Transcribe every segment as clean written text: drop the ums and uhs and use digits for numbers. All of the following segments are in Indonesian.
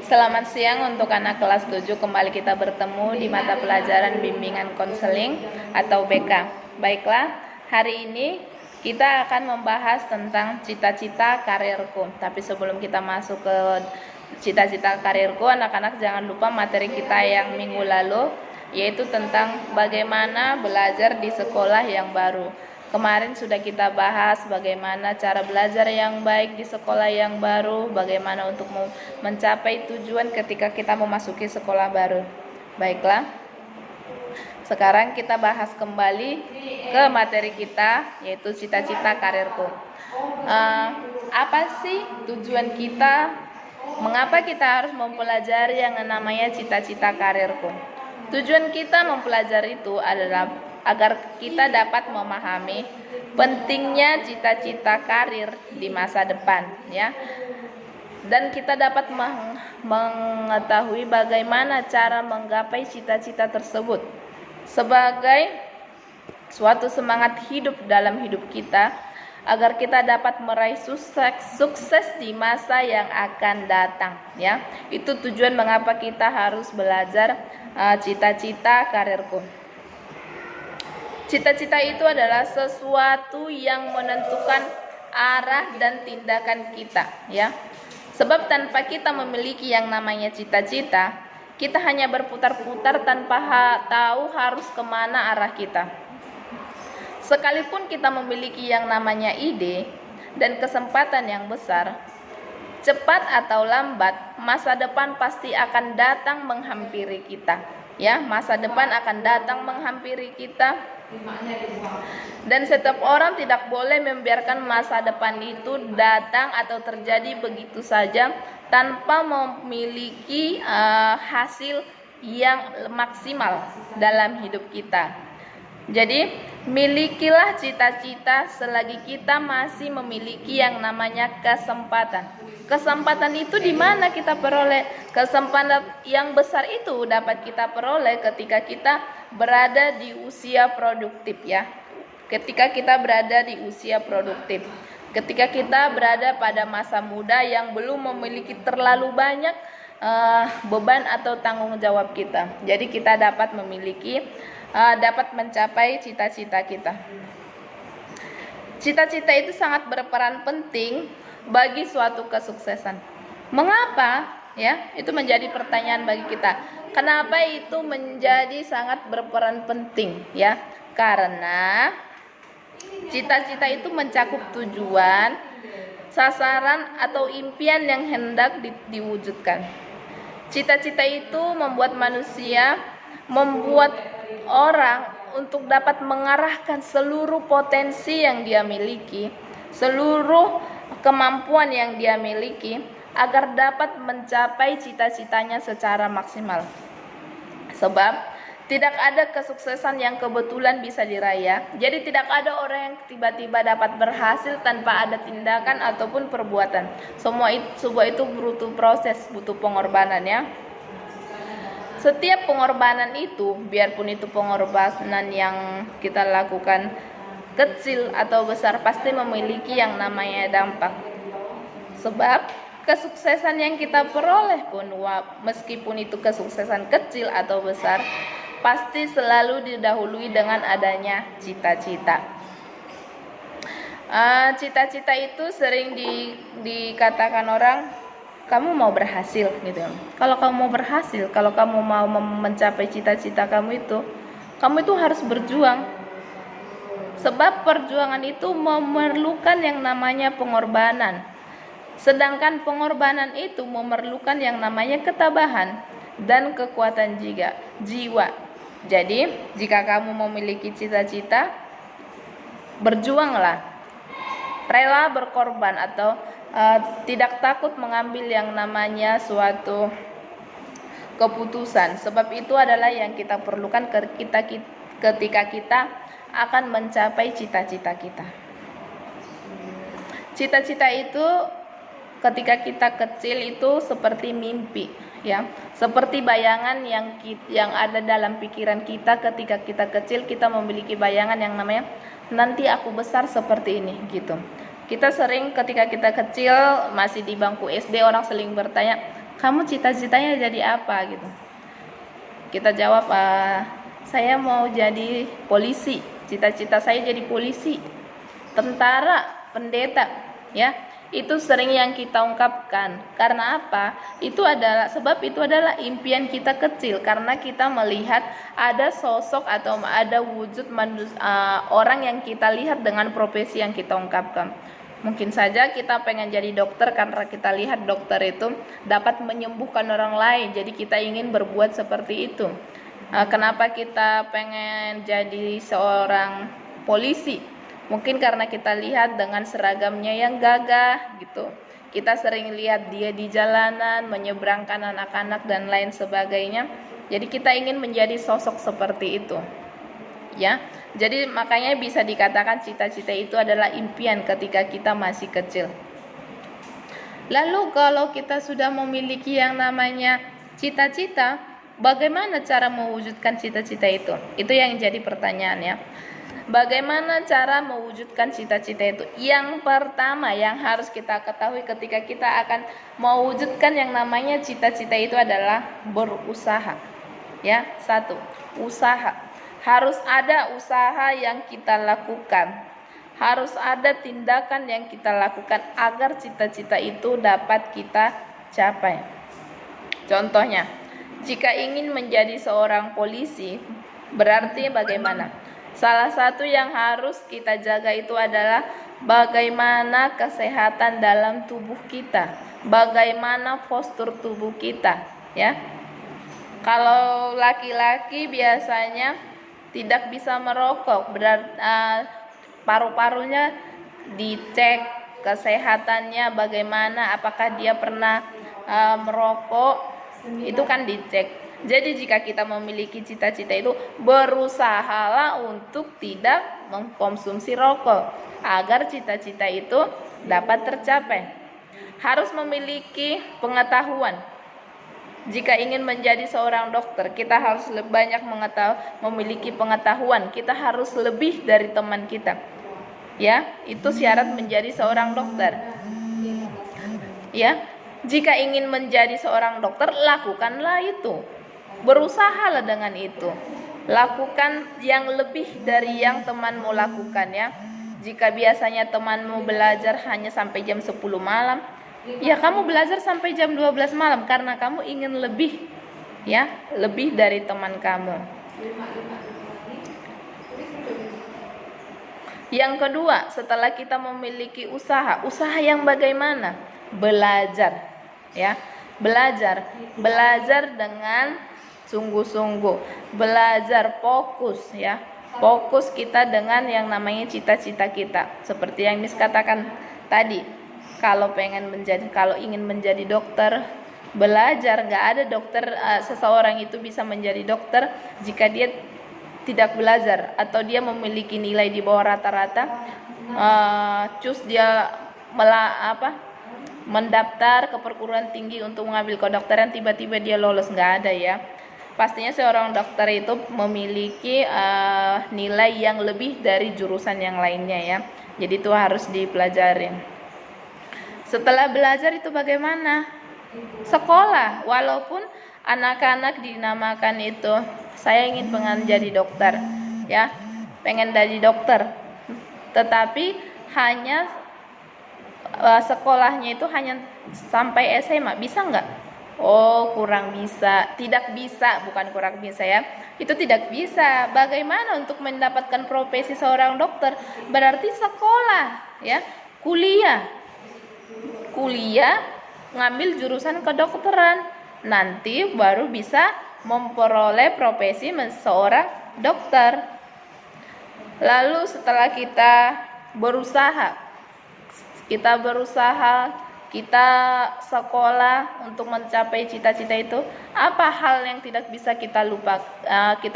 Selamat siang untuk anak kelas 7. Kembali kita bertemu di mata pelajaran bimbingan konseling atau BK. Baiklah, hari ini kita akan membahas tentang cita-cita karirku. Tapi sebelum kita masuk ke cita-cita karirku, anak-anak jangan lupa materi kita yang minggu lalu, yaitu tentang bagaimana belajar di sekolah yang baru. Kemarin sudah kita bahas bagaimana cara belajar yang baik di sekolah yang baru, bagaimana untuk mencapai tujuan ketika kita memasuki sekolah baru. Baiklah, sekarang kita bahas kembali ke materi kita, yaitu cita-cita karirku. Apa sih tujuan kita? Mengapa kita harus mempelajari yang namanya cita-cita karirku? Tujuan kita mempelajari itu adalah agar kita dapat memahami pentingnya cita-cita karir di masa depan, ya. Dan kita dapat mengetahui bagaimana cara menggapai cita-cita tersebut sebagai suatu semangat hidup dalam hidup kita, agar kita dapat meraih sukses di masa yang akan datang, ya. Itu tujuan mengapa kita harus belajar cita-cita karirku. Cita-cita itu adalah sesuatu yang menentukan arah dan tindakan kita, ya. Sebab tanpa kita memiliki yang namanya cita-cita, kita hanya berputar-putar tanpa tahu harus kemana arah kita. Sekalipun kita memiliki yang namanya ide dan kesempatan yang besar, cepat atau lambat masa depan pasti akan datang menghampiri kita, ya. Masa depan akan datang menghampiri kita. Dan setiap orang tidak boleh membiarkan masa depan itu datang atau terjadi begitu saja tanpa memiliki hasil yang maksimal dalam hidup kita. Jadi, milikilah cita-cita selagi kita masih memiliki yang namanya kesempatan. Kesempatan itu di mana kita peroleh? Kesempatan yang besar itu dapat kita peroleh ketika kita berada di usia produktif, ya. Ketika kita berada di usia produktif. Ketika kita berada pada masa muda yang belum memiliki terlalu banyak beban atau tanggung jawab kita. Jadi kita dapat dapat mencapai cita-cita kita. Cita-cita itu sangat berperan penting bagi suatu kesuksesan. Mengapa? Ya, itu menjadi pertanyaan bagi kita. Kenapa itu menjadi sangat berperan penting, ya? Karena cita-cita itu mencakup tujuan, sasaran atau impian yang hendak diwujudkan. Cita-cita itu membuat orang untuk dapat mengarahkan seluruh potensi yang dia miliki, seluruh kemampuan yang dia miliki, agar dapat mencapai cita-citanya secara maksimal. Sebab tidak ada kesuksesan yang kebetulan bisa diraih. Jadi tidak ada orang yang tiba-tiba dapat berhasil tanpa ada tindakan ataupun perbuatan. Semua itu butuh proses, butuh pengorbanan, ya. Setiap pengorbanan itu, biarpun itu pengorbanan yang kita lakukan kecil atau besar, pasti memiliki yang namanya dampak. Sebab kesuksesan yang kita peroleh pun, meskipun itu kesuksesan kecil atau besar, pasti selalu didahului dengan adanya cita-cita. Cita-cita itu sering dikatakan orang, kamu mau berhasil, gitu. Kalau kamu mau berhasil, kalau kamu mau mencapai cita-cita kamu itu harus berjuang. Sebab perjuangan itu memerlukan yang namanya pengorbanan. Sedangkan pengorbanan itu memerlukan yang namanya ketabahan dan kekuatan jiwa. Jadi, jika kamu memiliki cita-cita, berjuanglah. Rela berkorban atau tidak takut mengambil yang namanya suatu keputusan. Sebab itu adalah yang kita perlukan ketika kita akan mencapai cita-cita kita. Cita-cita itu ketika kita kecil itu seperti mimpi, ya, seperti bayangan yang ada dalam pikiran kita. Ketika kita kecil, kita memiliki bayangan yang namanya nanti aku besar seperti ini, gitu. Kita sering ketika kita kecil masih di bangku SD, orang sering bertanya, kamu cita-citanya jadi apa gitu. Kita jawab, saya mau jadi polisi, cita-cita saya jadi polisi, tentara, pendeta, ya. Itu sering yang kita ungkapkan. Karena apa? Sebab itu adalah impian kita kecil, karena kita melihat ada sosok atau ada wujud orang yang kita lihat dengan profesi yang kita ungkapkan. Mungkin saja kita pengen jadi dokter karena kita lihat dokter itu dapat menyembuhkan orang lain, jadi kita ingin berbuat seperti itu. Kenapa kita pengen jadi seorang polisi? Mungkin karena kita lihat dengan seragamnya yang gagah gitu. Kita sering lihat dia di jalanan menyeberangkan anak-anak dan lain sebagainya. Jadi kita ingin menjadi sosok seperti itu. Ya. Jadi makanya bisa dikatakan cita-cita itu adalah impian ketika kita masih kecil. Lalu kalau kita sudah memiliki yang namanya cita-cita, bagaimana cara mewujudkan cita-cita itu? Itu yang jadi pertanyaan ya. Bagaimana cara mewujudkan cita-cita itu? Yang pertama yang harus kita ketahui ketika kita akan mewujudkan yang namanya cita-cita itu adalah berusaha. Ya, 1, usaha. Harus ada usaha yang kita lakukan. Harus ada tindakan yang kita lakukan agar cita-cita itu dapat kita capai. Contohnya, jika ingin menjadi seorang polisi, berarti bagaimana? Salah satu yang harus kita jaga itu adalah bagaimana kesehatan dalam tubuh kita, bagaimana postur tubuh kita, ya. Kalau laki-laki biasanya tidak bisa merokok, berarti paru-parunya dicek kesehatannya bagaimana, apakah dia pernah merokok, itu kan dicek. Jadi jika kita memiliki cita-cita itu, berusahalah untuk tidak mengkonsumsi rokok agar cita-cita itu dapat tercapai. Harus memiliki pengetahuan. Jika ingin menjadi seorang dokter, kita harus banyak memiliki pengetahuan. Kita harus lebih dari teman kita. Ya, itu syarat menjadi seorang dokter. Ya, jika ingin menjadi seorang dokter, lakukanlah itu. Berusahalah dengan itu. Lakukan yang lebih dari yang temanmu lakukan ya. Jika biasanya temanmu belajar hanya sampai jam 10 malam, ya kamu belajar sampai jam 12 malam karena kamu ingin lebih, ya, lebih dari teman kamu. Yang kedua, setelah kita memiliki usaha yang bagaimana? Belajar, ya. Belajar dengan sungguh-sungguh, belajar fokus ya, fokus kita dengan yang namanya cita-cita kita. Seperti yang Miss katakan tadi, kalau ingin menjadi dokter, belajar. Nggak ada dokter, seseorang itu bisa menjadi dokter jika dia tidak belajar atau dia memiliki nilai di bawah rata-rata. Dia mendaftar ke perguruan tinggi untuk mengambil kedokteran, tiba-tiba dia lolos, nggak ada ya. Pastinya seorang dokter itu memiliki nilai yang lebih dari jurusan yang lainnya ya. Jadi itu harus dipelajari. Setelah belajar itu bagaimana? Sekolah. Walaupun anak-anak dinamakan itu, saya ingin menjadi dokter, ya, pengen jadi dokter. Tetapi hanya sekolahnya itu hanya sampai SMA, bisa nggak? Oh, kurang bisa. Tidak bisa, bukan kurang bisa ya. Itu tidak bisa. Bagaimana untuk mendapatkan profesi seorang dokter? Berarti sekolah, ya. Kuliah, ngambil jurusan kedokteran. Nanti baru bisa memperoleh profesi seorang dokter. Lalu setelah kita berusaha, kita sekolah untuk mencapai cita-cita itu, apa hal yang tidak bisa kita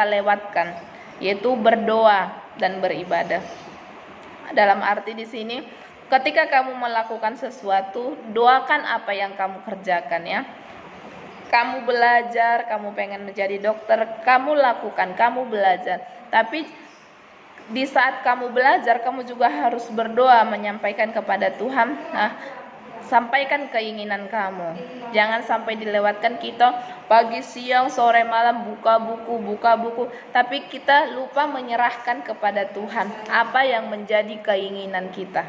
lewatkan, yaitu berdoa dan beribadah. Dalam arti di sini, ketika kamu melakukan sesuatu, doakan apa yang kamu kerjakan ya. Kamu belajar, kamu pengen menjadi dokter, kamu lakukan, kamu belajar. Tapi di saat kamu belajar, kamu juga harus berdoa menyampaikan kepada Tuhan. Sampaikan keinginan kamu. Jangan sampai dilewatkan kita pagi, siang, sore, malam buka buku, tapi kita lupa menyerahkan kepada Tuhan apa yang menjadi keinginan kita.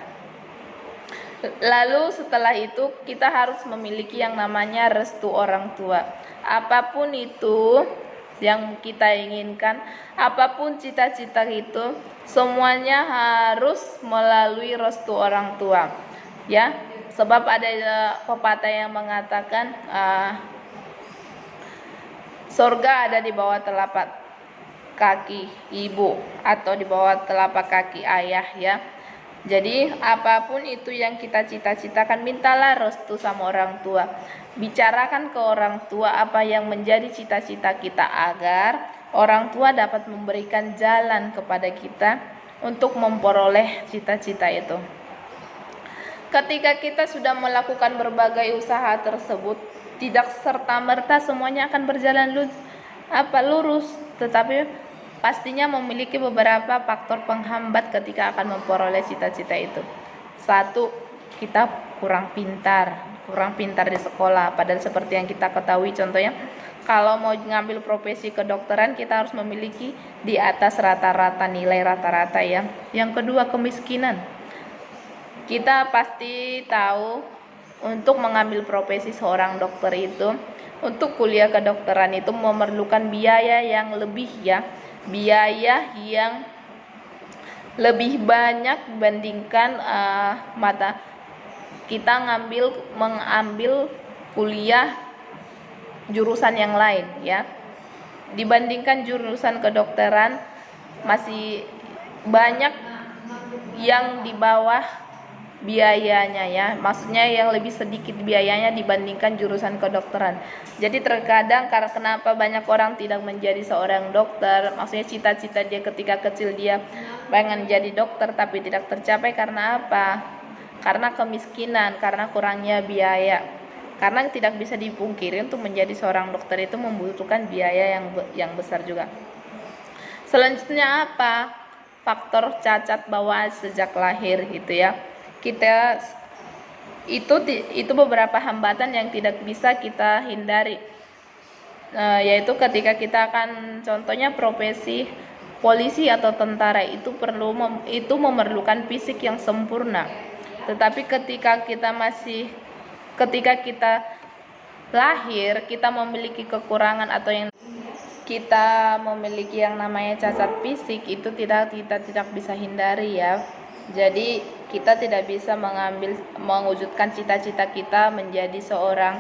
Lalu setelah itu kita harus memiliki yang namanya restu orang tua. Apapun itu yang kita inginkan, apapun cita-cita itu, semuanya harus melalui restu orang tua. Ya, sebab ada pepatah yang mengatakan surga ada di bawah telapak kaki ibu atau di bawah telapak kaki ayah, ya. Jadi apapun itu yang kita cita-citakan, mintalah restu sama orang tua. Bicarakan ke orang tua apa yang menjadi cita-cita kita agar orang tua dapat memberikan jalan kepada kita untuk memperoleh cita-cita itu. Ketika kita sudah melakukan berbagai usaha tersebut, tidak serta-merta semuanya akan berjalan lurus, tetapi pastinya memiliki beberapa faktor penghambat ketika akan memperoleh cita-cita itu. Satu, kita kurang pintar di sekolah. Padahal seperti yang kita ketahui, contohnya kalau mau ngambil profesi kedokteran, kita harus memiliki di atas rata-rata, nilai rata-rata, ya. Yang kedua, kemiskinan. Kita pasti tahu untuk mengambil profesi seorang dokter itu, untuk kuliah kedokteran itu memerlukan biaya yang lebih, ya. Biaya yang lebih banyak dibandingkan kita mengambil kuliah jurusan yang lain, ya. Dibandingkan jurusan kedokteran masih banyak yang di bawah biayanya, ya. Maksudnya yang lebih sedikit biayanya dibandingkan jurusan kedokteran. Jadi terkadang kenapa banyak orang tidak menjadi seorang dokter, maksudnya cita-cita dia ketika kecil dia pengen jadi dokter tapi tidak tercapai, karena apa? Karena kemiskinan, karena kurangnya biaya. Karena tidak bisa dipungkiri untuk menjadi seorang dokter itu membutuhkan biaya yang besar juga. Selanjutnya apa? Faktor cacat bawaan sejak lahir, gitu, ya. Kita itu beberapa hambatan yang tidak bisa kita hindari, yaitu ketika kita akan, contohnya profesi polisi atau tentara itu memerlukan fisik yang sempurna. Tetapi ketika kita lahir, kita memiliki kekurangan atau yang kita memiliki yang namanya cacat fisik, itu kita tidak bisa hindari, ya. Jadi kita tidak bisa mewujudkan cita-cita kita menjadi seorang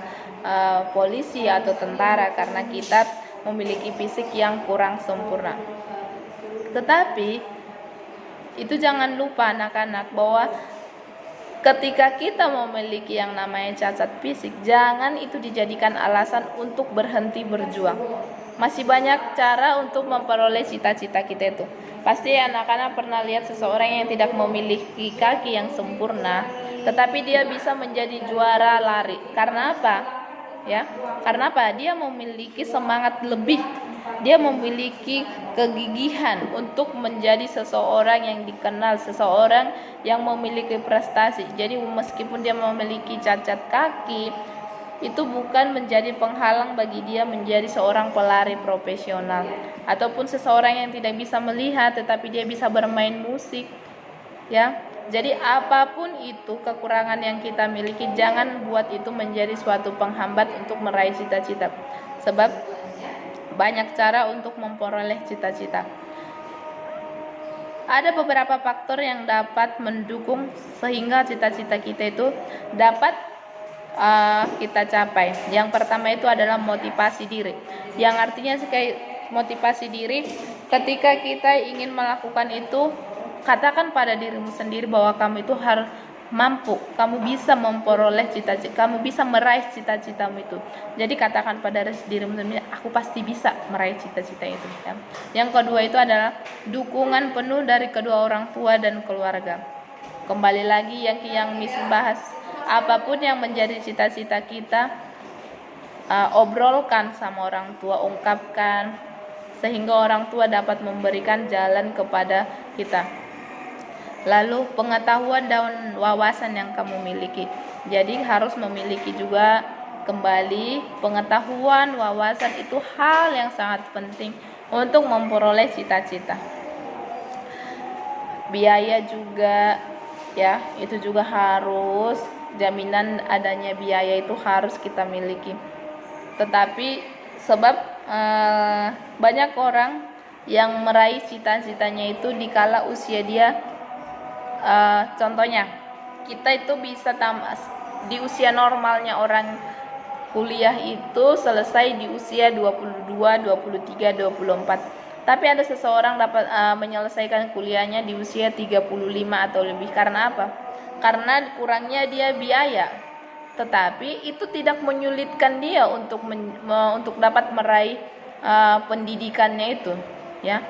polisi atau tentara karena kita memiliki fisik yang kurang sempurna. Tetapi itu jangan lupa anak-anak bahwa ketika kita memiliki yang namanya cacat fisik, jangan itu dijadikan alasan untuk berhenti berjuang. Masih banyak cara untuk memperoleh cita-cita kita itu. Pasti anak-anak pernah lihat seseorang yang tidak memiliki kaki yang sempurna, tetapi dia bisa menjadi juara lari. Karena apa? Ya, karena apa? Dia memiliki semangat lebih. Dia memiliki kegigihan untuk menjadi seseorang yang dikenal, seseorang yang memiliki prestasi. Jadi meskipun dia memiliki cacat kaki, itu bukan menjadi penghalang bagi dia menjadi seorang pelari profesional, ataupun seseorang yang tidak bisa melihat tetapi dia bisa bermain musik, ya. Jadi apapun itu kekurangan yang kita miliki, jangan buat itu menjadi suatu penghambat untuk meraih cita-cita, sebab banyak cara untuk memperoleh cita-cita. Ada beberapa faktor yang dapat mendukung sehingga cita-cita kita itu dapat kita capai. Yang pertama itu adalah motivasi diri, yang artinya kayak motivasi diri ketika kita ingin melakukan itu, katakan pada dirimu sendiri bahwa kamu itu harus mampu, kamu bisa memperoleh cita-cita, kamu bisa meraih cita-citamu itu. Jadi katakan pada dirimu sendiri, aku pasti bisa meraih cita-cita itu, ya. Yang kedua itu adalah dukungan penuh dari kedua orang tua dan keluarga. Kembali lagi yang Miss bahas, apapun yang menjadi cita-cita kita, obrolkan sama orang tua, ungkapkan, sehingga orang tua dapat memberikan jalan kepada kita. Lalu pengetahuan dan wawasan yang kamu miliki. Jadi harus memiliki juga kembali pengetahuan, wawasan itu hal yang sangat penting untuk memperoleh cita-cita. Biaya juga ya, itu juga harus, jaminan adanya biaya itu harus kita miliki. Tetapi sebab banyak orang yang meraih cita-citanya itu dikala usia dia, contohnya kita itu bisa di usia normalnya orang kuliah itu selesai di usia 22, 23, 24. Tapi ada seseorang dapat menyelesaikan kuliahnya di usia 35 atau lebih. Karena apa? Karena kurangnya dia biaya. Tetapi itu tidak menyulitkan dia untuk dapat meraih pendidikannya itu, ya.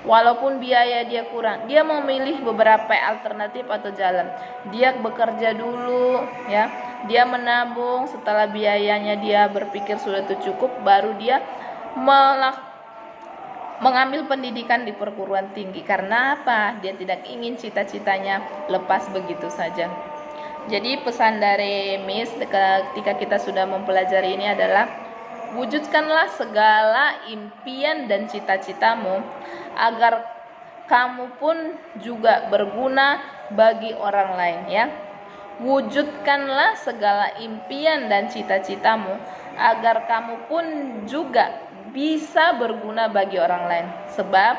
Walaupun biaya dia kurang, dia memilih beberapa alternatif atau jalan. Dia bekerja dulu, ya. Dia menabung, setelah biayanya dia berpikir sudah cukup, baru dia mengambil pendidikan di perguruan tinggi. Karena apa? Dia tidak ingin cita-citanya lepas begitu saja. Jadi pesan dari Miss ketika kita sudah mempelajari ini adalah wujudkanlah segala impian dan cita-citamu agar kamu pun juga berguna bagi orang lain, ya. Wujudkanlah segala impian dan cita-citamu agar kamu pun juga bisa berguna bagi orang lain. Sebab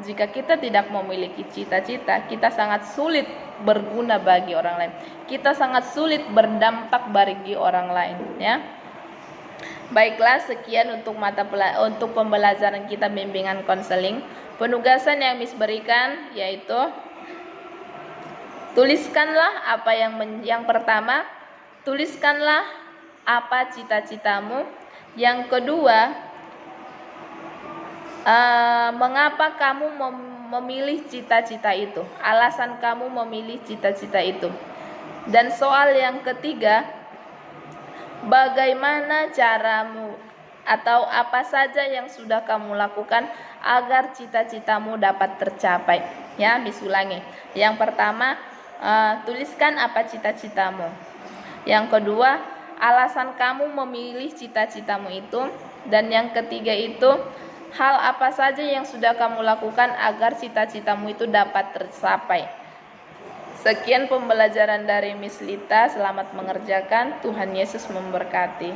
jika kita tidak memiliki cita-cita, kita sangat sulit berguna bagi orang lain. Kita sangat sulit berdampak bagi orang lain, ya. Baiklah, sekian untuk untuk pembelajaran kita bimbingan konseling. Penugasan yang Miss berikan yaitu tuliskanlah apa yang pertama, tuliskanlah apa cita-citamu. Yang kedua, mengapa kamu memilih cita-cita itu, alasan kamu memilih cita-cita itu. Dan soal yang ketiga, bagaimana caramu atau apa saja yang sudah kamu lakukan agar cita-citamu dapat tercapai, ya. Miss ulangi. Yang pertama, tuliskan apa cita-citamu. Yang kedua, alasan kamu memilih cita-citamu itu. Dan yang ketiga itu, hal apa saja yang sudah kamu lakukan agar cita-citamu itu dapat tercapai. Sekian pembelajaran dari Miss Lita. Selamat mengerjakan. Tuhan Yesus memberkati.